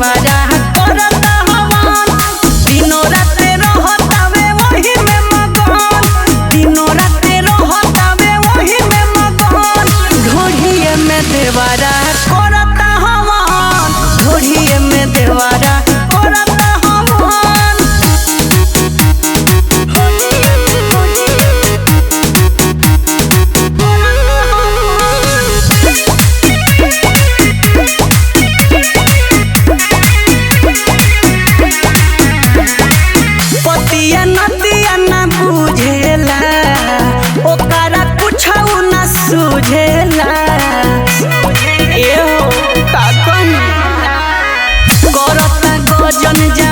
देवारा करता हवन दिनों रात रहतावे वही में मगन दिनों रात रहतावे वही में मगन ढोढ़िए में देवारा करता हवन ढोढ़िए में देवारा करता हवन। पतिया नदिया न बुझेला ओकरा कुछौ न सुझेला एहो का कमी करता गजन जा